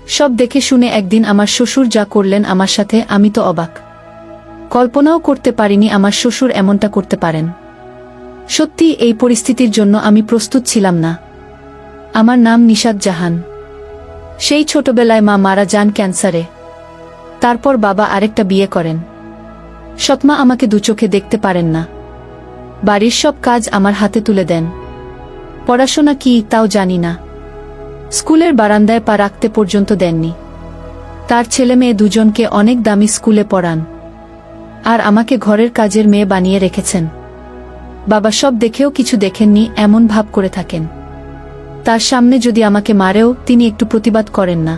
সব দেখে শুনে একদিন আমার শ্বশুর যা করলেন আমার সাথে, আমি তো অবাক। কল্পনাও করতে পারিনি আমার শ্বশুর এমনটা করতে পারেন। সত্যি এই পরিস্থিতির জন্য আমি প্রস্তুত ছিলাম না। আমার নাম নিশাত জাহান। সেই ছোটবেলায় মা মারা যান ক্যান্সারে। তারপর বাবা আরেকটা বিয়ে করেন। সৎমা আমাকে দুচোখে দেখতে পারেন না। বাড়ির সব কাজ আমার হাতে তুলে দেন। পড়াশোনা কি তাও জানি না। স্কুলের বারান্দায় পা রাখতে পর্যন্ত দেননি। তার ছেলে মেয়ে দুজনকে অনেক দামি স্কুলে পড়ান, আর আমাকে ঘরের কাজের মেয়ে বানিয়ে রেখেছেন। বাবা সব দেখেও কিছু দেখেননি এমন ভাব করে থাকেন। তার সামনে যদি আমাকে মারেও তিনি একটু প্রতিবাদ করেন না।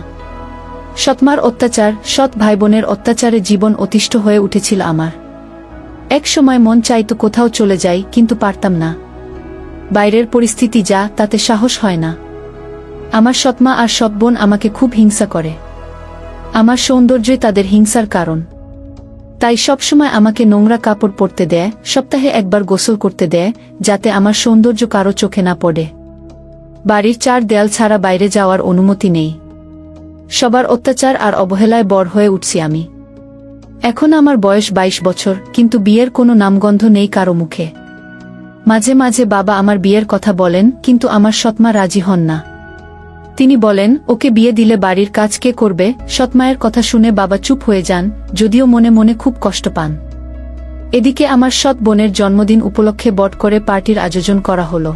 সৎমার অত্যাচার, সৎ ভাইবোনের অত্যাচারে জীবন অতিষ্ঠ হয়ে উঠেছিল আমার। এক সময় মন চাইতো কোথাও চলে যাই, কিন্তু পারতাম না। বাইরের পরিস্থিতি যা, তাতে সাহস হয় না। আমার সৎমা আর সৎ বোন আমাকে খুব হিংসা করে। আমার সৌন্দর্যই তাদের হিংসার কারণ। তাই সবসময় আমাকে নোংরা কাপড় পরতে দেয়, সপ্তাহে একবার গোসল করতে দেয়, যাতে আমার সৌন্দর্য কারো চোখে না পড়ে। বাড়ির 4 দেয়াল ছাড়া বাইরে যাওয়ার অনুমতি নেই। সবার অত্যাচার আর অবহেলায় বড় হয়ে উঠছি আমি। এখন আমার বয়স 22 বছর, কিন্তু বিয়ের কোনো নামগন্ধ নেই কারো মুখে। মাঝে মাঝে বাবা আমার বিয়ের কথা বলেন, কিন্তু আমার সৎমা রাজি হন না। তিনি বলেন, ওকে বিয়ে দিলে বাড়ির কাজ কে করবে? সৎমায়ের কথা শুনে বাবা চুপ হয়ে যান, যদিও মনে মনে খুব কষ্ট পান। এদিকে আমার সৎ বোনের জন্মদিন উপলক্ষে বড় করে পার্টির আয়োজন করা হলো।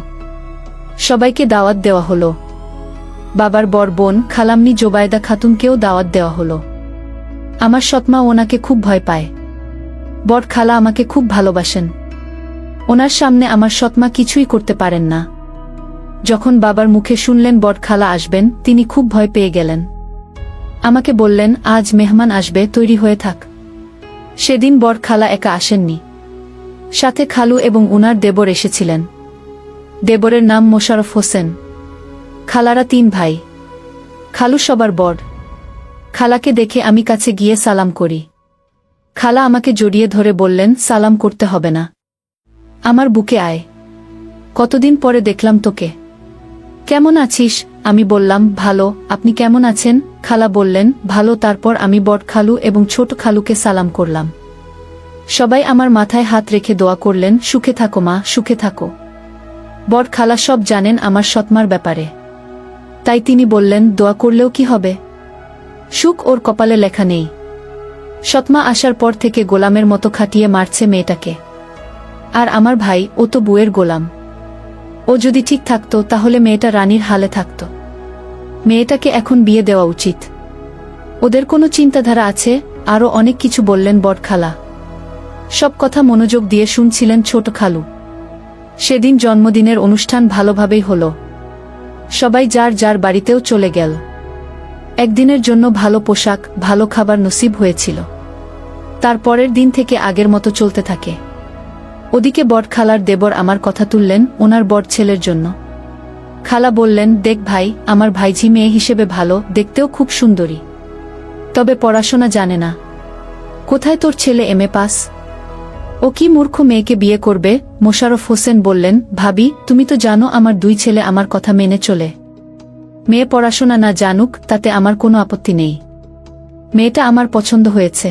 সবাইকে দাওয়াত দেওয়া হলো। বাবার বড় বোন খালাম্নি জোবায়দা খাতুনকেও দাওয়াত দেওয়া হলো। আমার সৎমা ওনাকে খুব ভয় পায়। বড় খালা আমাকে খুব ভালোবাসেন। ওনার সামনে আমার সৎমা কিছুই করতে পারেন না। যখন বাবার মুখে শুনলেন বড় খালা আসবেন, তিনি খুব ভয় পেয়ে গেলেন। আমাকে বললেন, আজ মেহমান আসবে, তৈরি হয়ে থাক। সেদিন বড় খালা একা আসেননি, সাথে খালু এবং উনার দেবর এসেছিলেন। দেবরের নাম মোশাররফ হোসেন। খালারা 3 ভাই। খালু সবার বড়। খালাকে দেখে আমি কাছে গিয়ে সালাম করি। খালা আমাকে জড়িয়ে ধরে বললেন, সালাম করতে হবে না, আমার বুকে আয়। কতদিন পরে দেখলাম তোকে। কেমন আছিস? আমি বললাম, ভালো। আপনি কেমন আছেন? খালা বললেন, ভালো। তারপর আমি বড় খালু এবং ছোট খালুকে সালাম করলাম। সবাই আমার মাথায় হাত রেখে দোয়া করলেন, সুখে থাকো মা, সুখে থাকো। বড় খালা সব জানেন আমার সৎমার ব্যাপারে। তাই তিনি বললেন, দোয়া করলেও কি হবে? সুখ ওর কপালে লেখা নেই। সৎমা আসার পর থেকে গোলামের মতো খাটিয়ে মারছে মেয়েটাকে। আর আমার ভাই, ও তো বুয়ের গোলাম। ও যদি ঠিক থাকতো তাহলে মেয়েটা রানীর হালে থাকত। মেয়েটাকে এখন বিয়ে দেওয়া উচিত। ওদের কোনো চিন্তাধারা আছে? আরও অনেক কিছু বললেন বড় খালা। সব কথা মনোযোগ দিয়ে শুনছিলেন ছোট খালু। সেদিন জন্মদিনের অনুষ্ঠান ভালোভাবেই হলো। সবাই যার যার বাড়িতেও চলে গেল। একদিনের জন্য ভালো পোশাক, ভালো খাবার নসিব হয়েছিল। তার পরের দিন থেকে আগের মতো চলতে থাকে। ওদিকে বড় খালার দেবর আমার কথা তুললেন ওনার বড় ছেলের জন্য। খালা বললেন, দেখ ভাই, আমার ভাইঝি মেয়ে হিসেবে ভালো, দেখতেও খুব সুন্দরী, তবে পড়াশোনা জানে না। কোথায় তোর ছেলে MA পাস? ও কি মূর্খ মেয়েকে বিয়ে করবে? মোশাররফ হোসেন বললেন, ভাবি, তুমি তো জানো আমার 2 ছেলে আমার কথা মেনে চলে। মেয়ে পড়াশোনা না জানুক, তাতে আমার কোনো আপত্তি নেই। মেয়েটা আমার পছন্দ হয়েছে,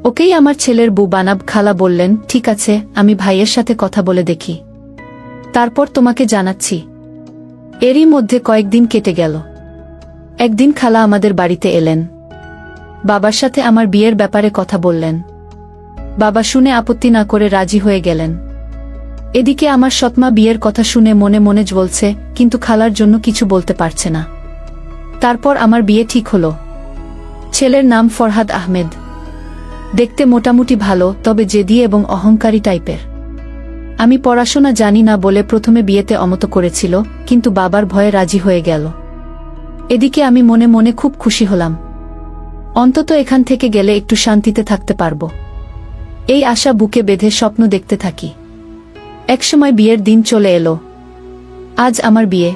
ওকেই আমার ছেলের বউ বানাব। খালা বললেন, ঠিক আছে, আমি ভাইয়ের সাথে কথা বলে দেখি, তারপর তোমাকে জানাচ্ছি। এরই মধ্যে কয়েকদিন কেটে গেল। একদিন খালা আমাদের বাড়িতে এলেন। বাবার সাথে আমার বিয়ের ব্যাপারে কথা বললেন। বাবা শুনে আপত্তি না করে রাজি হয়ে গেলেন। এদিকে আমার সৎমা বিয়ের কথা শুনে মনে মনে জ্বলছে, কিন্তু খালার জন্য কিছু বলতে পারছে না। তারপর আমার বিয়ে ঠিক হলো। ছেলের নাম ফরহাদ আহমেদ। দেখতে মোটামুটি ভালো, তবে জেদি এবং অহংকারী টাইপের। আমি পড়াশোনা জানি না বলে প্রথমে বিয়েতে অমত করেছিল, কিন্তু বাবার ভয়ে রাজি হয়ে গেল। এদিকে আমি মনে মনে খুব খুশি হলাম। অন্তত এখান থেকে গেলে একটু শান্তিতে থাকতে পারবো। এই আশা বুকে বেঁধে স্বপ্ন দেখতে থাকি। একসময় বিয়ের দিন চলে এলো। আজ আমার বিয়ে।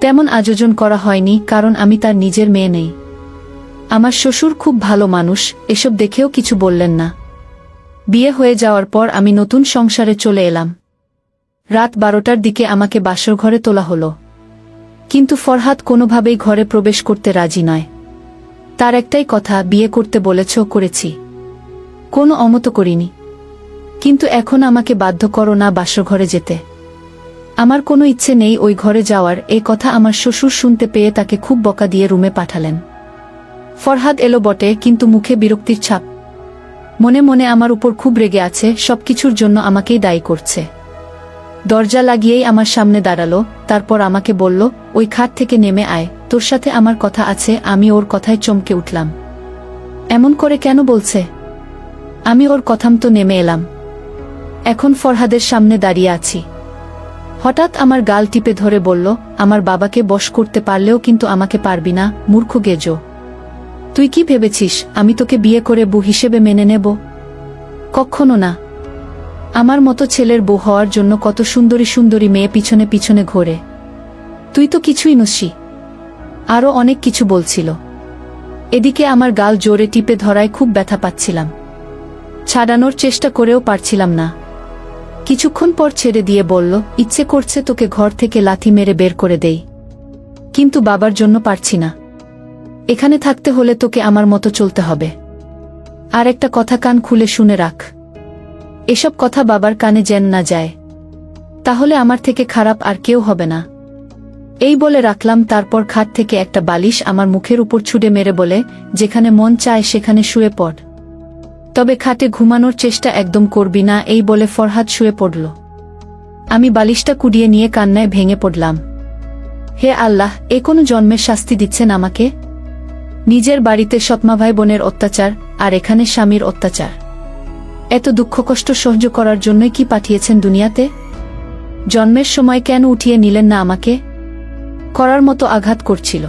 তেমন আয়োজন করা হয়নি, কারণ আমি তার নিজের মেয়ে নেই। আমার শ্বশুর খুব ভালো মানুষ, এসব দেখেও কিছু বললেন না। বিয়ে হয়ে যাওয়ার পর আমি নতুন সংসারে চলে এলাম। রাত 12টার দিকে আমাকে বাসর ঘরে তোলা হলো। কিন্তু ফরহাদ কোনোভাবেই ঘরে প্রবেশ করতে রাজি নয়। তার একটাই কথা, বিয়ে করতে বলেছ, করেছি, কোনো অমত করিনি, কিন্তু এখন আমাকে বাধ্য করো না বাসরঘরে যেতে। আমার কোনো ইচ্ছে নেই ওই ঘরে যাওয়ার। এই কথা আমার শ্বশুর শুনতে পেয়ে তাকে খুব বকা দিয়ে রুমে পাঠালেন। ফরহাদ এলো বটে, কিন্তু মুখে বিরক্তির ছাপ। মনে মনে আমার উপর খুব রেগে আছে, সবকিছুর জন্য আমাকেই দায়ী করছে। দরজা লাগিয়েই আমার সামনে দাঁড়ালো, তারপর আমাকে বলল, ওই খাট থেকে নেমে আয়, তোর সাথে আমার কথা আছে। আমি ওর কথায় চমকে উঠলাম। এমন করে কেন বলছে? আমি ওর কথামতো নেমে এলাম। এখন ফরহাদের সামনে দাঁড়িয়ে আছি। হঠাৎ আমার গাল টিপে ধরে বলল, আমার বাবাকে বশ করতে পারলেও কিন্তু আমাকে পারবি না, মূর্খ গেজো। তুই কি ভেবেছিস আমি তোকে বিয়ে করে বউ হিসেবে মেনে নেব? কখনো না। আমার মতো ছেলের বউ হওয়ার জন্য কত সুন্দরী সুন্দরী মেয়ে পিছনে পিছনে ঘোরে। তুই তো কিছুই নসি। আরও অনেক কিছু বলছিল। এদিকে আমার গাল জোরে টিপে ধরায় খুব ব্যথা পাচ্ছিলাম। ছাড়ানোর চেষ্টা করেও পারছিলাম না। কিছুক্ষণ পর ছেড়ে দিয়ে বলল, ইচ্ছে করছে তোকে ঘর থেকে লাথি মেরে বের করে দেই, কিন্তু বাবার জন্য পারছি না। এখানে থাকতে হলে তোকে আমার মতো চলতে হবে। আর একটা কথা কান খুলে শুনে রাখ, এসব কথা বাবার কানে যেন না যায়, তাহলে আমার থেকে খারাপ আর কেউ হবে না। এই বলে রাখলাম। তারপর খাট থেকে একটা বালিশ আমার মুখের উপর ছুঁড়ে মেরে বলে, যেখানে মন চায় সেখানে শুয়ে পড়, তবে খাটে ঘুমানোর চেষ্টা একদম করবি না। এই বলে ফরহাদ শুয়ে পড়ল। আমি বালিশটা কুড়িয়ে নিয়ে কান্নায় ভেঙে পড়লাম। হে আল্লাহ, এ কোনো জন্মের শাস্তি দিচ্ছেন আমাকে? নিজের বাড়িতে সৎমা ভাই বোনের অত্যাচার, আর এখানে স্বামীর অত্যাচার। এত দুঃখ কষ্ট সহ্য করার জন্যই কি পাঠিয়েছেন দুনিয়াতে? জন্মের সময় কেন উঠিয়ে নিলেন না আমাকে? করার মতো আঘাত করছিল।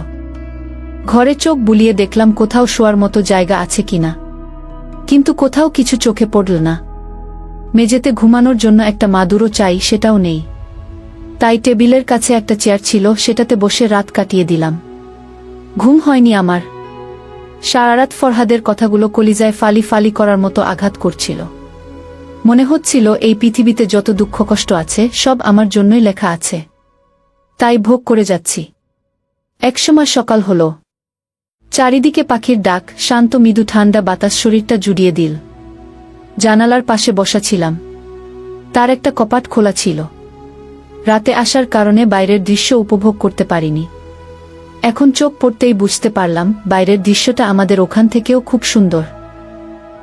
ঘরে চোখ বুলিয়ে দেখলাম কোথাও শোয়ার মতো জায়গা আছে কিনা, কিন্তু কোথাও কিছু চোখে পড়ল না। মেঝেতে ঘুমানোর জন্য একটা মাদুরও চাই, সেটাও নেই। তাই টেবিলের কাছে একটা চেয়ার ছিল, সেটাতে বসে রাত কাটিয়ে দিলাম। ঘুম হয়নি আমার। সারারাত ফরহাদের কথাগুলো কলিজায় ফালি ফালি করার মতো আঘাত করছিল। মনে হচ্ছিল এই পৃথিবীতে যত দুঃখ কষ্ট আছে সব আমার জন্যই লেখা আছে, তাই ভোগ করে যাচ্ছি। একসময় সকাল হলো। চারিদিকে পাখির ডাক, শান্ত মৃদু ঠান্ডা বাতাস শরীরটা জুড়িয়ে দিল। জানালার পাশে বসা ছিলাম। তার একটা কপাট খোলা ছিল। রাতে আসার কারণে বাইরের দৃশ্য উপভোগ করতে পারিনি। এখন চোখ পড়তেই বুঝতে পারলাম বাইরের দৃশ্যটা আমাদের ওখান থেকেও খুব সুন্দর।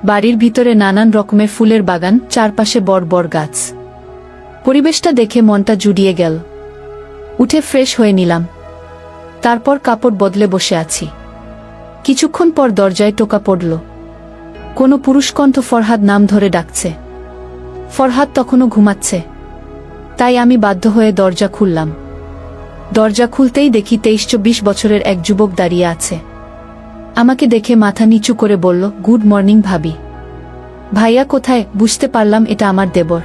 বাড়ির ভিতরে নানান রকমের ফুলের বাগান, চারপাশে বড় বড় গাছ। পরিবেশটা দেখে মনটা জুড়িয়ে গেল। উঠে ফ্রেশ হয়ে নিলাম। তারপর কাপড় বদলে বসে আছি। কিছুক্ষণ পর দরজায় টোকা পড়ল। কোনো পুরুষকণ্ঠ ফরহাদ নাম ধরে ডাকছে। ফরহাদ তখনও ঘুমাচ্ছে, তাই আমি বাধ্য হয়ে দরজা খুললাম। দরজা খুলতেই দেখি 23-24 বছরের এক যুবক দাঁড়িয়ে আছে। আমাকে দেখে মাথা নিচু করে বলল, গুড মর্নিং ভাবি। ভাইয়া কোথায়? বুঝতে পারলাম এটা আমার দেবর।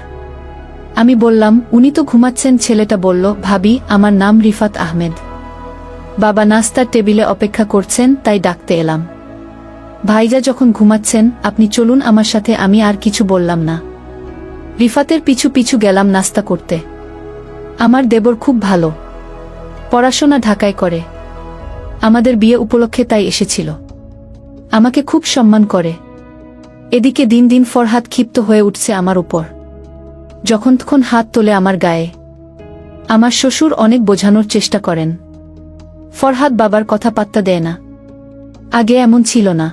আমি বললাম, উনি তো ঘুমাচ্ছেন। ছেলেটা বলল, ভাবি, আমার নাম রিফাত আহমেদ। বাবা নাস্তার টেবিলে অপেক্ষা করছেন, তাই ডাকতে এলাম। ভাইজা যখন ঘুমাচ্ছেন, আপনি চলুন আমার সাথে। আমি আর কিছু বললাম না। রিফাতের পিছু পিছু গেলাম নাস্তা করতে। আমার দেবর খুব ভালো, পড়াশোনা ঢাকায় করে। আমাদের বিয়ে উপলক্ষে তাই এসেছিল। আমাকে খুব সম্মান করে। এদিকে দিন দিন ফরহাদ ক্ষিপ্ত হয়ে উঠছে আমার উপর। যখন তখন হাত তোলে আমার গায়ে। আমার শ্বশুর অনেক বোঝানোর চেষ্টা করেন। ফরহাদ বাবার কথা পাত্তা দেয় না। আগে এমন ছিল না।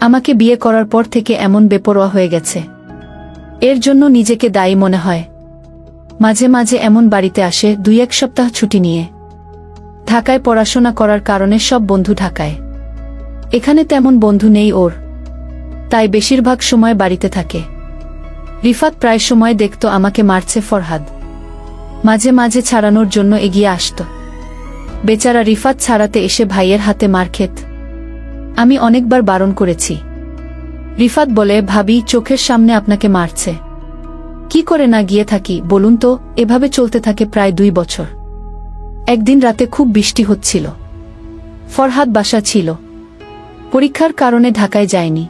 আমাকে বিয়ে করার পর থেকে এমন বেপরোয়া হয়ে গেছে। এর জন্য নিজেকে দায়ী মনে হয়। মাঝে মাঝে এমন বাড়িতে আসে 2-1 সপ্তাহ ছুটি নিয়ে। ঢাকায় পড়াশোনা করার কারণে সব বন্ধু ঢাকায়। এখানে তেমন বন্ধু নেই ওর, তাই বেশিরভাগ সময় বাড়িতে থাকে। রিফাত প্রায় সময় দেখত আমাকে মারছে ফরহাদ। মাঝে মাঝে ছাড়ানোর জন্য এগিয়ে আসত। বেচারা রিফাত ছাড়াতে এসে ভাইয়ের হাতে মার খেত। আমি অনেকবার বারণ করেছি। রিফাত বলে, ভাবি, চোখের সামনে আপনাকে মারছে, কি করে না গিয়ে থাকি বলুন তো? এভাবে চলতে থাকে প্রায় 2 বছর। একদিন রাতে খুব বৃষ্টি হচ্ছিল। ফরহাদ বাসা ছিল। পরীক্ষার কারণে ঢাকায় যায়নি।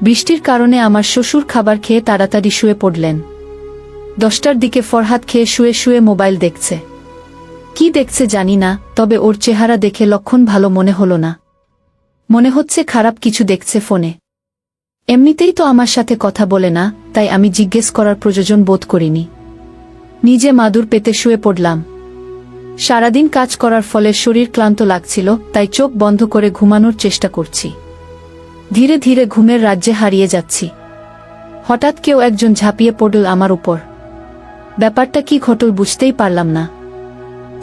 বৃষ্টির কারণে আমার শ্বশুর খাবার খেয়ে তাড়াতাড়ি শুয়ে পড়লেন। 10টার দিকে ফরহাদ খেয়ে শুয়ে শুয়ে মোবাইল দেখছে। কি দেখছে জানি না, তবে ওর চেহারা দেখে লক্ষণ ভালো মনে হলো না। মনে হচ্ছে খারাপ কিছু দেখছে ফোনে। এমনিতেই তো আমার সাথে কথা বলে না, তাই আমি জিজ্ঞেস করার প্রয়োজন বোধ করিনি। নিজে মাদুর পেতে শুয়ে পড়লাম। সারাদিন কাজ করার ফলে শরীর ক্লান্ত লাগছিল, তাই চোখ বন্ধ করে ঘুমানোর চেষ্টা করছি। ধীরে ধীরে ঘুমের রাজ্যে হারিয়ে যাচ্ছি। হঠাৎ কেউ একজন ঝাঁপিয়ে পড়ল আমার উপর। ব্যাপারটা কি ঘটল বুঝতেই পারলাম না।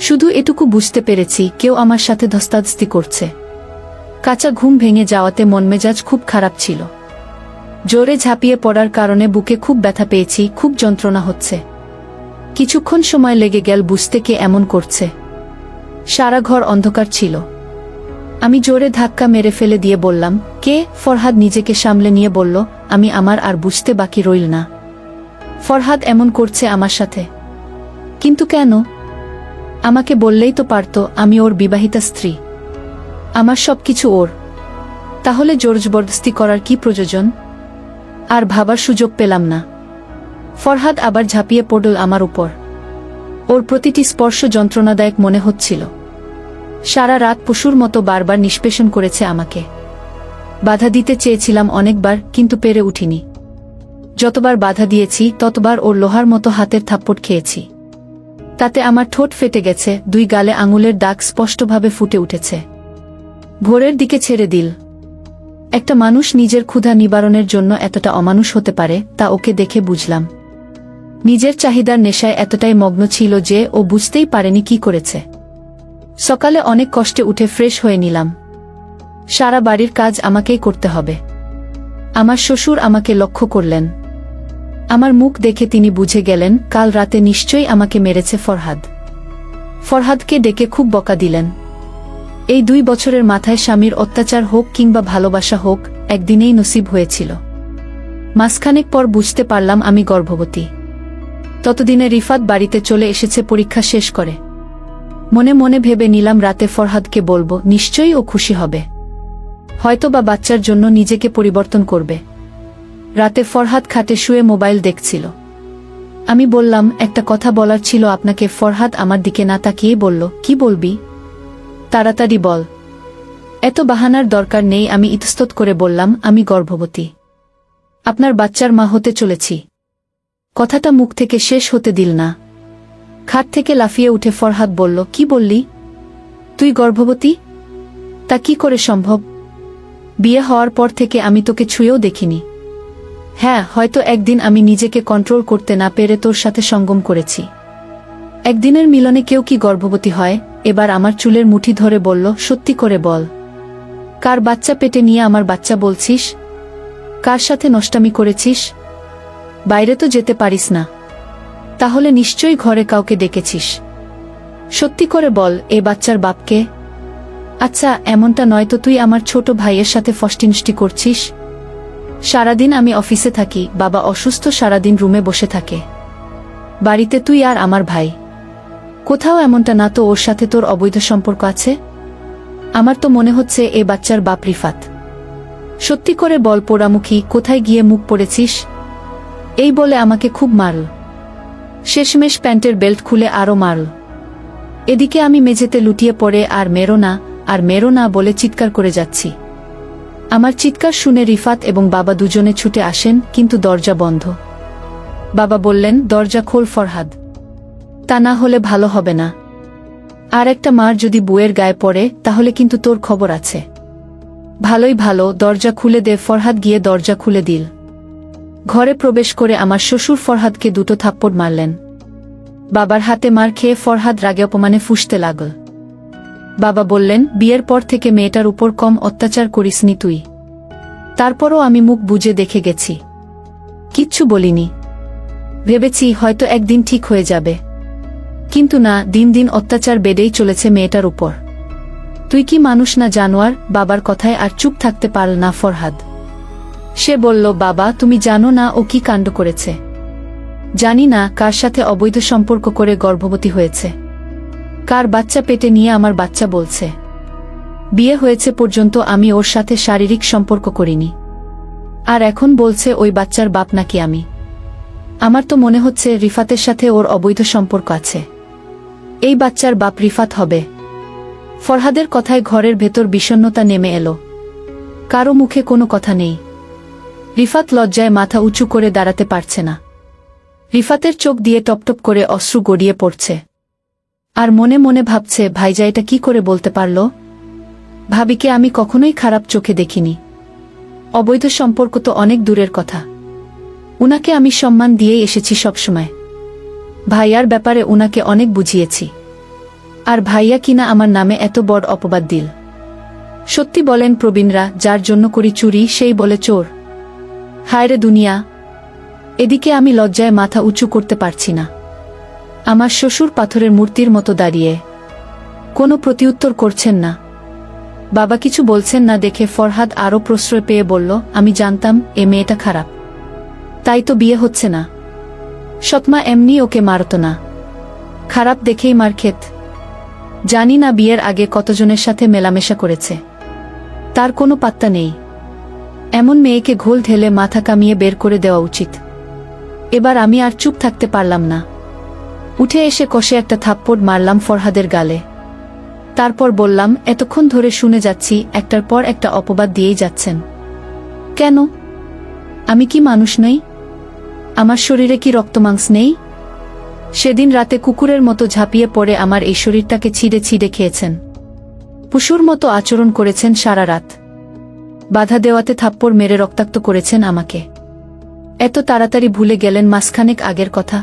শুধু এটুকু বুঝতে পেরেছি কেউ আমার সাথে ধস্তাধস্তি করছে। কাঁচা ঘুম ভেঙে যাওয়াতে মনমেজাজ খুব খারাপ ছিল। জোরে ঝাঁপিয়ে পড়ার কারণে বুকে খুব ব্যথা পেয়েছি, খুব যন্ত্রণা হচ্ছে। কিছুক্ষণ সময় লেগে গেল বুঝতে কে এমন করছে। সারা ঘর অন্ধকার ছিল। আমি জোরে ধাক্কা মেরে ফেলে দিয়ে বললাম, কে? ফরহাদ নিজেকে সামলে নিয়ে বলল, আমি। আমার আর বুঝতে বাকি রইল না। ফরহাদ এমন করছে আমার সাথে, কিন্তু কেন? আমাকে বললেই তো পারত আমি ওর বিবাহিতা স্ত্রী। আমার সবকিছু ওর, তাহলে জোর জবরদস্তি করার কি প্রয়োজন? আর ভাবার সুযোগ পেলাম না। ফরহাদ আবার ঝাঁপিয়ে পড়ল আমার উপর। ওর প্রতিটি স্পর্শ যন্ত্রণাদায়ক মনে হচ্ছিল। সারা রাত পশুর মতো বারবার নিষ্পেষণ করেছে আমাকে। বাধা দিতে চেয়েছিলাম অনেকবার, কিন্তু পেরে উঠিনি। যতবার বাধা দিয়েছি ততবার ওর লোহার মতো হাতের থাপ্পড় খেয়েছি। তাতে আমার ঠোঁট ফেটে গেছে, দুই গালে আঙুলের দাগ স্পষ্টভাবে ফুটে উঠেছে। ভোরের দিকে ছেড়ে দিল। একটা মানুষ নিজের ক্ষুধা নিবারণের জন্য এতটা অমানুষ হতে পারে, তা ওকে দেখে বুঝলাম। নিজের চাহিদার নেশায় এতটাই মগ্ন ছিল যে ও বুঝতেই পারেনি কি করেছে। সকালে অনেক কষ্টে উঠে ফ্রেশ হয়ে নিলাম। সারা বাড়ির কাজ আমাকেই করতে হবে। আমার শ্বশুর আমাকে লক্ষ্য করলেন। আমার মুখ দেখে তিনি বুঝে গেলেন কাল রাতে নিশ্চয়ই আমাকে মেরেছে ফরহাদ। ফরহাদকে ডেকে খুব বকা দিলেন। এই 2 বছরের মাথায় স্বামীর অত্যাচার হোক কিংবা ভালোবাসা হোক, একদিনেই নসিব হয়েছিল। মাসখানেক পর বুঝতে পারলাম আমি গর্ভবতী। ততদিনে রিফাত বাড়িতে চলে এসেছে পরীক্ষা শেষ করে। মনে মনে ভেবে নিলাম রাতে ফরহাদকে বলবো, নিশ্চয়ই ও খুশি হবে। হয়তো বা বাচ্চার জন্য নিজেকে পরিবর্তন করবে। রাতে ফরহাদ খাটে শুয়ে মোবাইল দেখছিল। আমি বললাম, একটা কথা বলার ছিল আপনাকে। ফরহাদ আমার দিকে না তাকিয়েই বলল, কি বলবি? তাড়াতাড়ি বল। এত বাহানার দরকার নেই। আমি ইতস্তত করে বললাম, আমি গর্ভবতী। আপনার বাচ্চার মা হতে চলেছি। কথাটা মুখ থেকে শেষ হতে দিল না। খাট থেকে লাফিয়ে উঠে ফরহাদ বলল, কি বললি? তুই গর্ভবতী? তা কি করে সম্ভব? বিয়ে হওয়ার পর থেকে আমি তোকে ছুঁয়েও দেখিনি। হ্যাঁ, হয়তো একদিন আমি নিজেকে কন্ট্রোল করতে না পেরে তোর সাথে সঙ্গম করেছি। একদিনের মিলনে কেউ কি গর্ভবতী হয়? এবার আমার চুলের মুঠি ধরে বলল, সত্যি করে বল। কার বাচ্চা পেটে নিয়ে আমার বাচ্চা বলছিস? কার সাথে নষ্টামি করেছিস? বাইরে তো যেতে পারিস না। তাহলে নিশ্চয়ই ঘরে কাউকে ডেকেছিস। সত্যি করে বল, এ বাচ্চার বাপকে? আচ্ছা, এমনটা নয় তো তুই আমার ছোট ভাইয়ের সাথে ফষ্টিনষ্টি করছিস? সারাদিন আমি অফিসে থাকি, বাবা অসুস্থ, সারাদিন রুমে বসে থাকে। বাড়িতে তুই আর আমার ভাই। কোথাও এমনটা না তো ওর সাথে তোর অবৈধ সম্পর্ক আছে? আমার তো মনে হচ্ছে এ বাচ্চার বাপ রিফাত। সত্যি করে বল পোড়ামুখী, কোথায় গিয়ে মুখ পড়েছিস? এই বলে আমাকে খুব মারল। শেষমেশ প্যান্টের বেল্ট খুলে আরও মারল। এদিকে আমি মেঝেতে লুটিয়ে পড়ে আর মেরো না, আর মেরো না বলে চিৎকার করে যাচ্ছি। আমার চিৎকার শুনে রিফাত এবং বাবা দুজনে ছুটে আসেন, কিন্তু দরজা বন্ধ। বাবা বললেন, দরজা খোল ফরহাদ, তা না হলে ভালো হবে না। আর একটা মার যদি বউয়ের গায়ে পড়ে তাহলে কিন্তু তোর খবর আছে। ভালোই ভালো, দরজা খুলে দে। ফরহাদ গিয়ে দরজা খুলে দিল। ঘরে প্রবেশ করে আমার শ্বশুর ফরহাদকে 2 থাপ্পড় মারলেন। বাবার হাতে মার খেয়ে ফরহাদ রাগে অপমানে ফুঁসতে লাগল। বাবা বললেন, বিয়ের পর থেকে মেয়েটার উপর কম অত্যাচার করিসনি তুই। তারপরও আমি মুখ বুজে দেখে গেছি, কিচ্ছু বলিনি। ভেবেছি হয়তো একদিন ঠিক হয়ে যাবে, কিন্তু না, দিন দিন অত্যাচার বেড়েই চলেছে মেয়েটার উপর। তুই কি মানুষ না জানোয়ার? বাবার কথায় আর চুপ থাকতে পারল না ফরহাদ। সে বলল, বাবা তুমি জানো না ও কি কাণ্ড করেছে? জানি না কার সাথে অবৈধ সম্পর্ক করে গর্ভবতী হয়েছে, কার বাচ্চা পেটে নিয়ে আমার বাচ্চা বলছে। বিয়ে হয়েছে পর্যন্ত আমি ওর সাথে শারীরিক সম্পর্ক করিনি, আর এখন বলছে ওই বাচ্চার বাপ নাকি আমি। আমার তো মনে হচ্ছে রিফাতের সাথে ওর অবৈধ সম্পর্ক আছে। এই বাচ্চার বাপ রিফাত হবে। ফরহাদের কথায় ঘরের ভেতর বিষণ্ণতা নেমে এলো। কারো মুখে কোনো কথা নেই। রিফাত লজ্জায় মাথা উঁচু করে দাঁড়াতে পারছে না। রিফাতের চোখ দিয়ে টপটপ করে অশ্রু গড়িয়ে পড়ছে। আর মনে মনে ভাবছে, ভাইজা এটা কি করে বলতে পারল? ভাবিকে আমি কখনোই খারাপ চোখে দেখিনি। অবৈধ সম্পর্ক তো অনেক দূরের কথা। উনাকে আমি সম্মান দিয়েই এসেছি সবসময়। ভাইয়ার ব্যাপারে উনাকে অনেক বুঝিয়েছি। আর ভাইয়া কিনা আমার নামে এত বড় অপবাদ দিল। সত্যি বলেন প্রবীণরা, যার জন্য করি চুরি সেই বলে চোর। হায়রে দুনিয়া! এদিকে আমি লজ্জায় মাথা উঁচু করতে পারছি না। আমার শ্বশুর পাথরের মূর্তির মতো দাঁড়িয়ে কোনো প্রতিউত্তর করছেন না। বাবা কিছু বলছেন না দেখে ফরহাদ আরও প্রশ্রয় পেয়ে বলল, আমি জানতাম এ মেয়েটা খারাপ, তাই তো বিয়ে হচ্ছে না। সৎমা এমনি ওকে মারত না, খারাপ দেখেই মার খেত। জানি না বিয়ের আগে কতজনের সাথে মেলামেশা করেছে, তার কোনো পাত্তা নেই। এমন মেয়েকে ঘোল ঢেলে মাথা কামিয়ে বের করে দেওয়া উচিত। এবার আমি আর চুপ থাকতে পারলাম না। উঠে এসে কষে একটা থাপ্পড় মারলাম ফরহাদের গালে। তারপর বললাম, এতক্ষণ ধরে শুনে যাচ্ছি একটার পর একটা অপবাদ দিয়েই যাচ্ছেন। কেন? আমি কি মানুষ নই? আমার শরীরে কি রক্তমাংস নেই? সেদিন রাতে কুকুরের মতো ঝাঁপিয়ে পড়ে আমার এই শরীরটাকে ছিঁড়ে ছিঁড়ে খেয়েছেন। পশুর মতো আচরণ করেছেন সারা রাত। বাধা দেওয়াতে থাপ্পড় মেরে রক্তাক্ত করেছেন আমাকে। এত তাড়াতাড়ি ভুলে গেলেন মাসখানেক আগের কথা?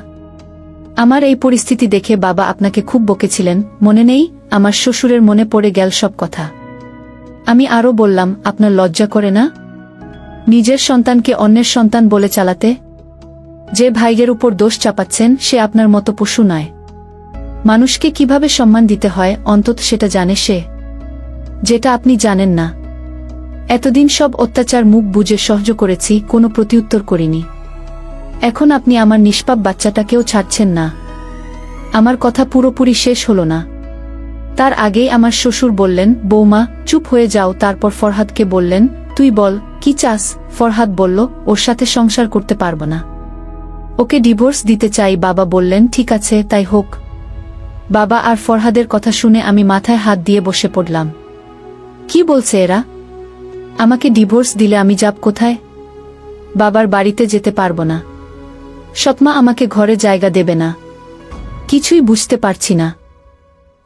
আমার এই পরিস্থিতি দেখে বাবা আপনাকে খুব বকেছিলেন, মনে নেই? আমার শ্বশুরের মনে পড়ে গেল সব কথা। আমি আরও বললাম, আপনার লজ্জা করে না নিজের সন্তানকে অন্যের সন্তান বলে চালাতে? যে ভাইয়ের উপর দোষ চাপাচ্ছেন সে আপনার মতো পশু নয়। মানুষকে কিভাবে সম্মান দিতে হয় অন্তত সেটা জানে সে, যেটা আপনি জানেন না। এতদিন সব অত্যাচার মুখ বুজে সহ্য করেছি, কোনো প্রতিউত্তর করিনি। এখন আপনি আমার নিষ্পাপ বাচ্চাটাকেও ছাড়ছেন না। আমার কথা পুরোপুরি শেষ হলো না। তার আগেই আমার শ্বশুর বললেন, বৌমা চুপ হয়ে যাও। তারপর ফরহাদকে বললেন, তুই বল কি চাস? ফরহাদ বলল, ওর সাথে সংসার করতে পারব না, ওকে ডিভোর্স দিতে চাই। বাবা বললেন, ঠিক আছে তাই হোক। বাবা আর ফরহাদের কথা শুনে আমি মাথায় হাত দিয়ে বসে পড়লাম। কি বলছে এরা? আমাকে ডিভোর্স দিলে আমি যাব কোথায়? বাবার বাড়িতে যেতে পারব না। সৎমা আমাকে ঘরে জায়গা দেবে না। কিছুই বুঝতে পারছি না।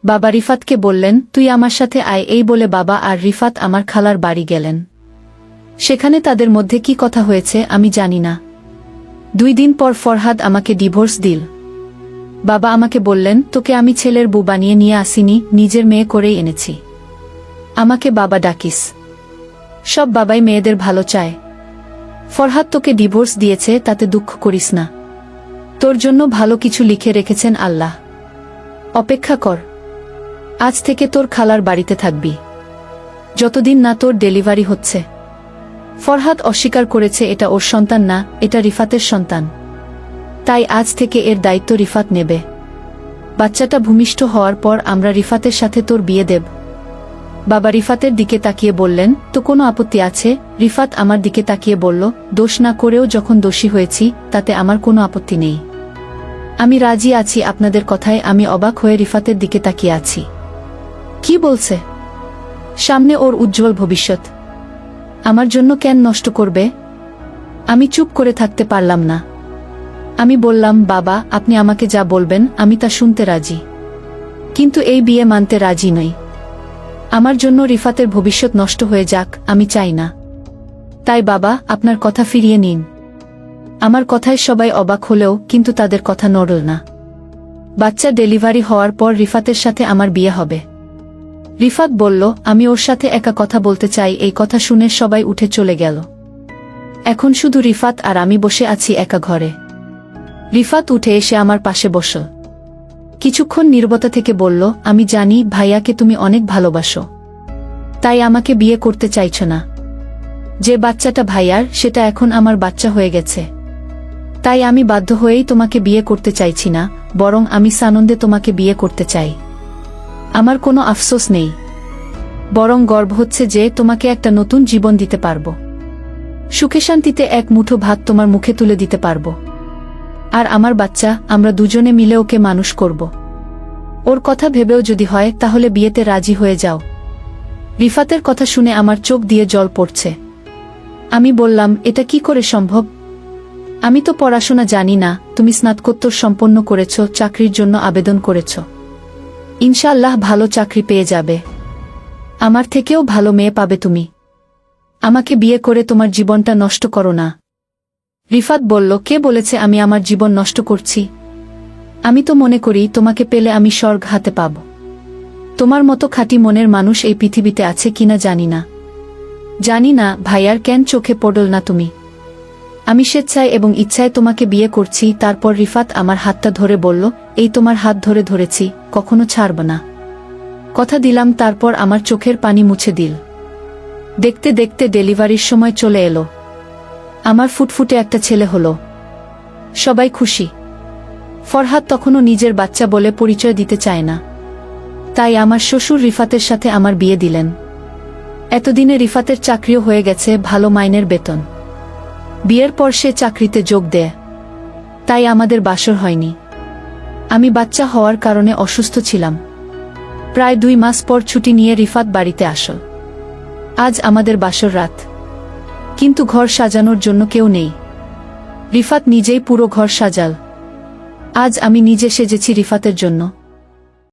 বাবা রিফাতকে বললেন, তুই আমার সাথে আয়। এই বলে বাবা আর রিফাত আমার খালার বাড়ি গেলেন। সেখানে তাদের মধ্যে কি কথা হয়েছে আমি জানি না। 2 দিন পর ফরহাদ আমাকে ডিভোর্স দিল। বাবা আমাকে বললেন, তোকে আমি ছেলের বউ বানিয়ে নিয়ে আসিনি, নিজের মেয়ে করেই এনেছি। আমাকে বাবা ডাকিস। সব বাবাই মেয়েদের ভালো চায়। ফরহাদ তোকে ডিভোর্স দিয়েছে, তাতে দুঃখ করিস না। তোর জন্য ভালো কিছু লিখে রেখেছেন আল্লাহ। অপেক্ষা কর। আজ থেকে তোর খালার বাড়িতে থাকবি, যতদিন না তোর ডেলিভারি হচ্ছে। ফরহাদ অস্বীকার করেছে এটা ওর সন্তান না, এটা রিফাতের সন্তান। তাই আজ থেকে এর দায়িত্ব রিফাত নেবে। বাচ্চাটা ভূমিষ্ঠ হওয়ার পর আমরা রিফাতের সাথে তোর বিয়ে দেব। বাবা রিফাতের দিকে তাকিয়ে বললেন, তো কোনো আপত্তি আছে? রিফাত আমার দিকে তাকিয়ে বলল, দোষ না করেও যখন দোষী হয়েছি তাতে আমার কোনো আপত্তি নেই। আমি রাজি আছি আপনাদের কথায়। আমি অবাক হয়ে রিফাতের দিকে তাকিয়ে আছি। কি বলছে? সামনে ওর উজ্জ্বল ভবিষ্যৎ, আমার জন্য কেন নষ্ট করবে? আমি চুপ করে থাকতে পারলাম না। আমি বললাম, বাবা আপনি আমাকে যা বলবেন আমি তা শুনতে রাজি, কিন্তু এই বিয়ে মানতে রাজি নই। আমার জন্য রিফাতের ভবিষ্যৎ নষ্ট হয়ে যাক আমি চাই না। তাই বাবা আপনার কথা ফিরিয়ে নিন। আমার কথায় সবাই অবাক হলেও কিন্তু তাদের কথা নড়ল না। বাচ্চা ডেলিভারি হওয়ার পর রিফাতের সাথে আমার বিয়ে হবে। রিফাত বলল, আমি ওর সাথে একা কথা বলতে চাই। এই কথা শুনে সবাই উঠে চলে গেল। এখন শুধু রিফাত আর আমি বসে আছি একা ঘরে। রিফাত উঠে এসে আমার পাশে বসল। কিছুক্ষণ নীরবতা থেকে বলল, আমি জানি ভাইয়াকে তুমি অনেক ভালোবাসো, তাই আমাকে বিয়ে করতে চাইছ না। যে বাচ্চাটা ভাইয়ার সেটা এখন আমার বাচ্চা হয়ে গেছে। তাই আমি বাধ্য হয়েই তোমাকে বিয়ে করতে চাইছি না, বরং আমি সানন্দে তোমাকে বিয়ে করতে চাই। আমার কোনো আফসোস নেই, বরং গর্ব হচ্ছে যে তোমাকে একটা নতুন জীবন দিতে পারবো। সুখে শান্তিতে এক মুঠো ভাত তোমার মুখে তুলে দিতে পারবো। আর আমার বাচ্চা, আমরা দুজনে মিলে ওকে মানুষ করব। ওর কথা ভেবেও যদি হয় তাহলে বিয়েতে রাজি হয়ে যাও। রিফাতের কথা শুনে আমার চোখ দিয়ে জল পড়ছে। আমি বললাম, এটা কি করে সম্ভব? আমি তো পড়াশোনা জানি না, তুমি স্নাতকোত্তর সম্পন্ন করেছ, চাকরির জন্য আবেদন করেছ। ইনশাআল্লাহ ভালো চাকরি পেয়ে যাবে। আমার থেকেও ভালো মেয়ে পাবে তুমি। আমাকে বিয়ে করে তোমার জীবনটা নষ্ট করো না। রিফাত বলল, কে বলেছে আমি আমার জীবন নষ্ট করছি? আমি তো মনে করি তোমাকে পেলে আমি স্বর্গ হাতে পাব। তোমার মতো খাঁটি মনের মানুষ এই পৃথিবীতে আছে কিনা জানি না। জানি না ভাইয়ার কেন চোখে পড়ল না তুমি। আমি স্বেচ্ছায় এবং ইচ্ছায় তোমাকে বিয়ে করছি। তারপর রিফাত আমার হাতটা ধরে বলল, এই তোমার হাত ধরে ধরেছি, কখনো ছাড়ব না, কথা দিলাম। তারপর আমার চোখের পানি মুছে দিল। দেখতে দেখতে ডেলিভারির সময় চলে এলো। আমার ফুটফুটে একটা ছেলে হলো। সবাই খুশি। ফরহাদ তখনও নিজের বাচ্চা বলে পরিচয় দিতে চায় না, তাই আমার শ্বশুর রিফাতের সাথে আমার বিয়ে দিলেন। এতদিনে রিফাতের চাকরিও হয়ে গেছে, ভালো মাইনের বেতন। বিয়ের পর সে চাকরিতে যোগ দেয়, তাই আমাদের বাসর হয়নি। আমি বাচ্চা হওয়ার কারণে অসুস্থ ছিলাম। প্রায় 2 মাস পর ছুটি নিয়ে রিফাত বাড়িতে আসল। আজ আমাদের বাসর রাত, কিন্তু ঘর সাজানোর জন্য কেউ নেই। রিফাত নিজেই পুরো ঘর সাজাল। আজ আমি নিজে সেজেছি রিফাতের জন্য।